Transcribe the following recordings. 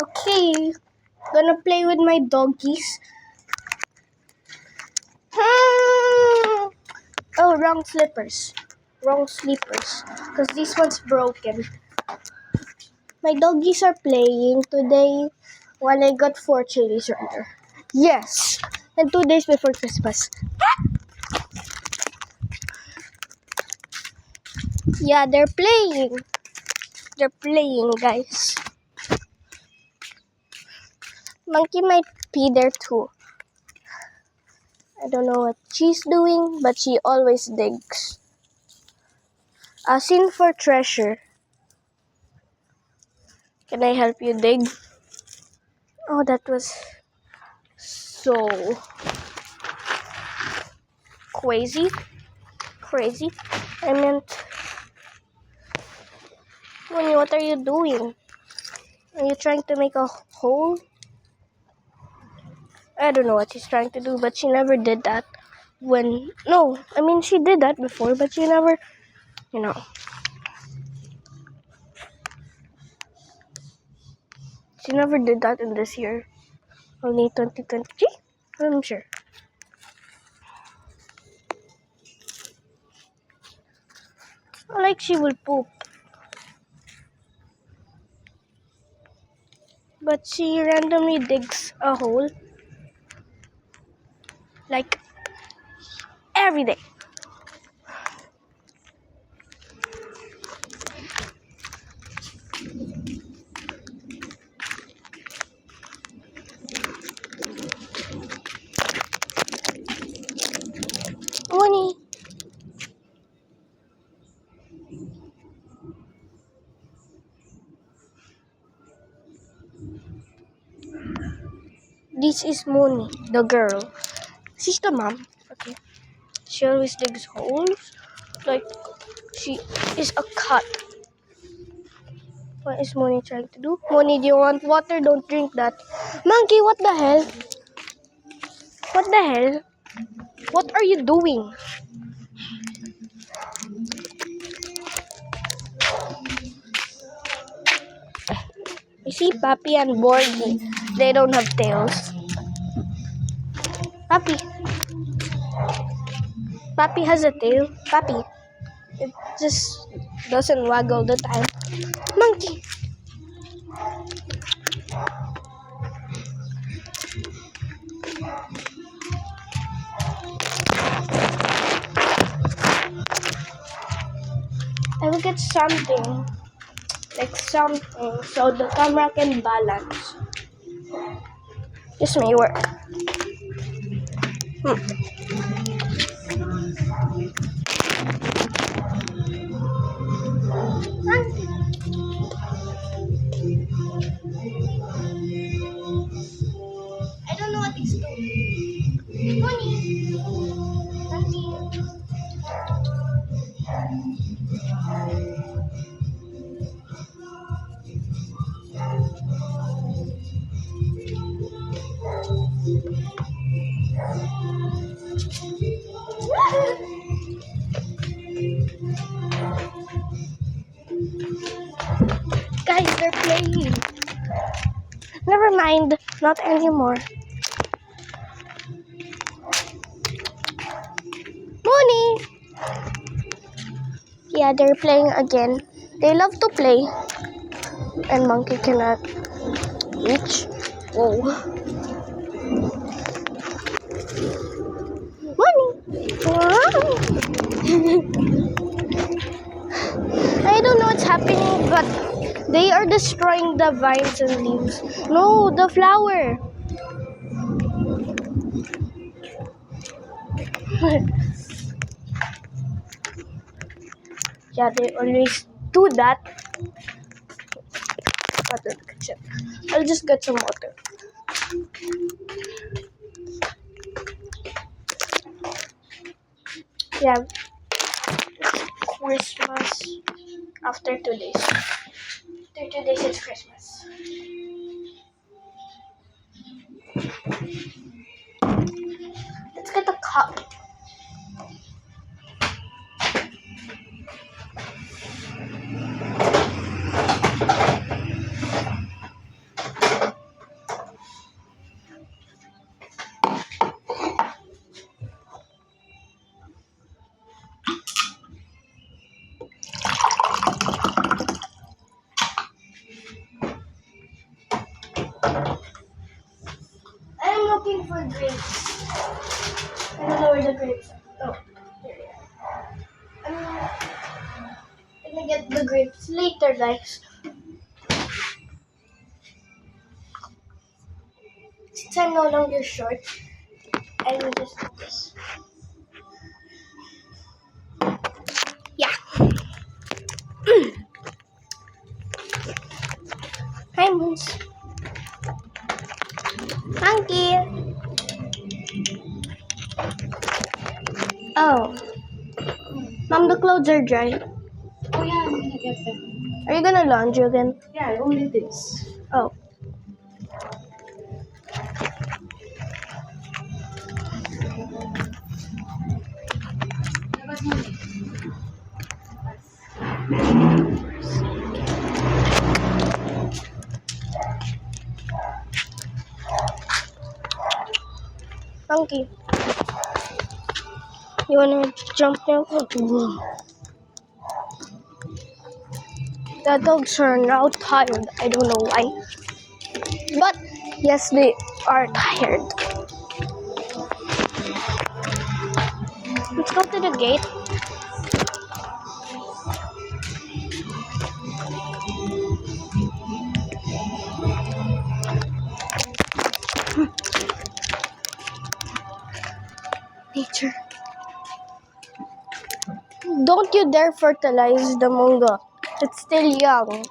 Okay, gonna play with my doggies. Oh, wrong slippers. Wrong sleepers. Because this one's broken. My doggies are playing today while I got 4 chilies rather. Yes! And 2 days before Christmas. Yeah, they're playing. They're playing, guys. Monkey might pee there too. I don't know what she's doing, but she always digs. A scene for treasure. Can I help you dig? Oh, that was so crazy. Crazy. I meant, Winnie, what are you doing? Are you trying to make a hole? I don't know what she's trying to do, but she never did that. She did that before, but she never, she never did that in this year. Only 2023? I'm sure. Like she will poop. But she randomly digs a hole. Like, every day. Winnie. This is Mooney, the girl. She's the mom. Okay. She always digs holes. Like, she is a cat. What is Mooney trying to do? Mooney, do you want water? Don't drink that. Monkey, what the hell? What the hell? What are you doing? You see Papi and Borgie. They don't have tails. Papi. Papi has a tail. Papi. It just doesn't waggle the time. Monkey. I will get something. Like something so the camera can balance. This may work. I don't know what it's doing. Money. Guys, they're playing. Never mind, not anymore. Mooney! Yeah, they're playing again. They love to play. And Monkey cannot reach. Whoa. Mooney! I don't know what's happening, but they are destroying the vines and leaves. No, the flower. Yeah, they always do that. I'll just get some water. Yeah, Christmas after 2 days. After 2 days, it's Christmas. Let's get a cup. grapes. I don't know where the grapes are. Oh, here they are. I'm gonna get the grapes later, guys. Since I'm no longer short, I will just do this. Yeah. Hi, Moose. Monkey. Oh. Mom, the clothes are dry. Oh yeah, I'm gonna get them. Are you gonna laundry again? Yeah, only this. Oh. Monkey. You wanna jump now? The dogs are now tired. I don't know why. But yes, they are tired. Let's go to the gate. Nature. Don't you dare fertilize the manga. It's still young.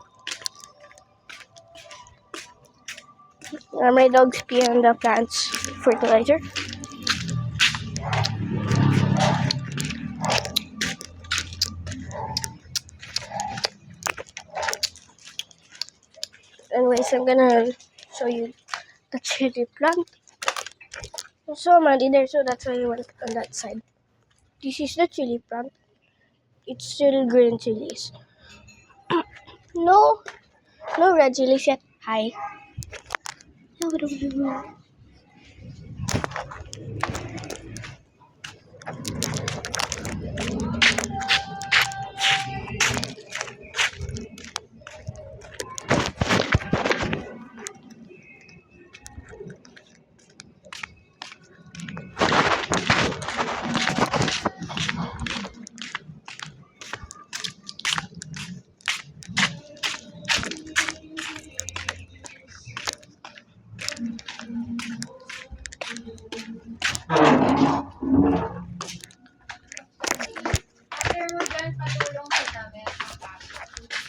My dogs pee on the plants fertilizer. Anyways, I'm gonna show you the chili plant. There's so many there, so that's why I went on that side. This is the chili plant. It's still green chilies. No, no red chilies yet. Hi.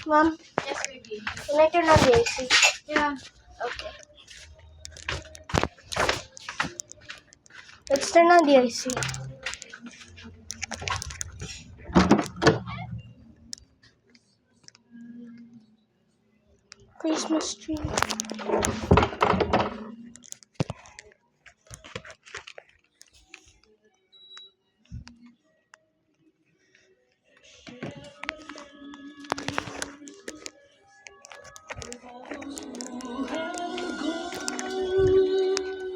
Mom, Yes, baby. can I turn on the AC? Yeah. Okay. Let's turn on the AC. Christmas tree.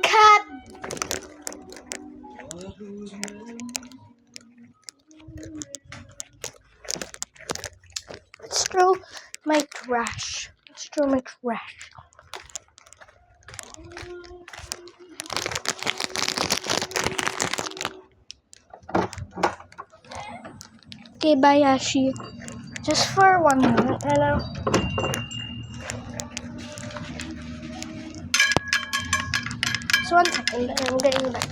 Cat. Let's throw my trash. Let's throw my trash. Okay, bye, Ashi. Just for 1 minute, hello. Just 1 second, I'm getting back.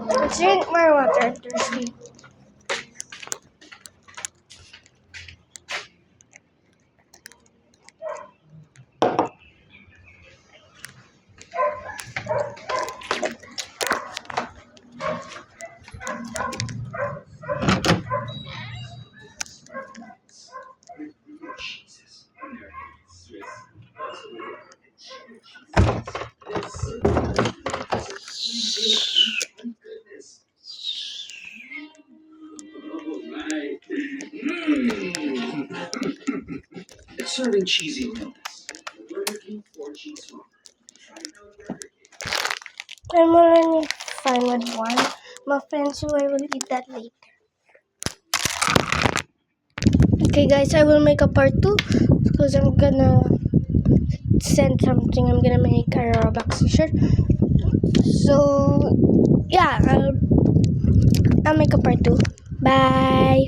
Let's drink more water. I'm thirsty. It's serving cheesy donuts. Burger King 4 cheese farmer. I'm already fine with one. My friends, so I will eat that later. Okay, guys, I will make a part 2 because I'm gonna send something. I'm gonna make a Roblox t-shirt. So, yeah, I'll make a part 2. Bye.